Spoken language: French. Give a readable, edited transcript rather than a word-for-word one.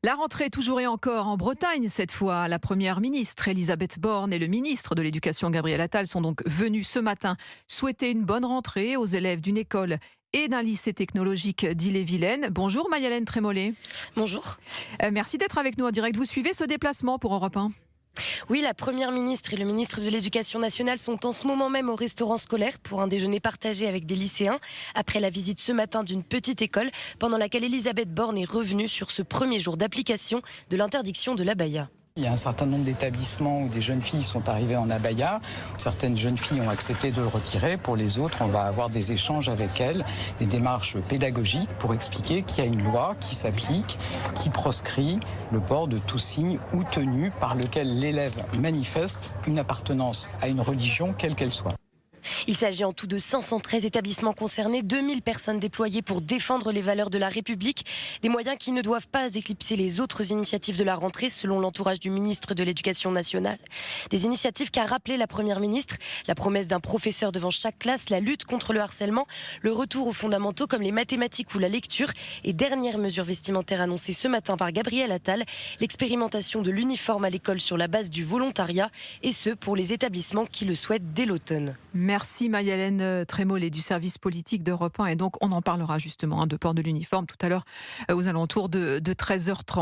La rentrée toujours et encore en Bretagne cette fois. La première ministre Elisabeth Borne et le ministre de l'Éducation Gabriel Attal sont donc venus ce matin souhaiter une bonne rentrée aux élèves d'une école et d'un lycée technologique d'Ille-et-Vilaine. Bonjour Mayalène Trémollet. Bonjour. Merci d'être avec nous en direct. Vous suivez ce déplacement pour Europe 1? Oui, la Première ministre et le ministre de l'Éducation nationale sont en ce moment même au restaurant scolaire pour un déjeuner partagé avec des lycéens, après la visite ce matin d'une petite école pendant laquelle Elisabeth Borne est revenue sur ce premier jour d'application de l'interdiction de l'abaya. Il y a un certain nombre d'établissements où des jeunes filles sont arrivées en abaya. Certaines jeunes filles ont accepté de le retirer. Pour les autres, on va avoir des échanges avec elles, des démarches pédagogiques pour expliquer qu'il y a une loi qui s'applique, qui proscrit le port de tout signe ou tenue par lequel l'élève manifeste une appartenance à une religion, quelle qu'elle soit. Il s'agit en tout de 513 établissements concernés, 2000 personnes déployées pour défendre les valeurs de la République. Des moyens qui ne doivent pas éclipser les autres initiatives de la rentrée, selon l'entourage du ministre de l'Éducation nationale. Des initiatives qu'a rappelé la Première ministre, la promesse d'un professeur devant chaque classe, la lutte contre le harcèlement, le retour aux fondamentaux comme les mathématiques ou la lecture. Et dernière mesure vestimentaire annoncée ce matin par Gabriel Attal, l'expérimentation de l'uniforme à l'école sur la base du volontariat, et ce pour les établissements qui le souhaitent dès l'automne. Merci Mayalène Trémollet du service politique d'Europe 1. Et donc on en parlera justement de port de l'uniforme tout à l'heure aux alentours de 13h30.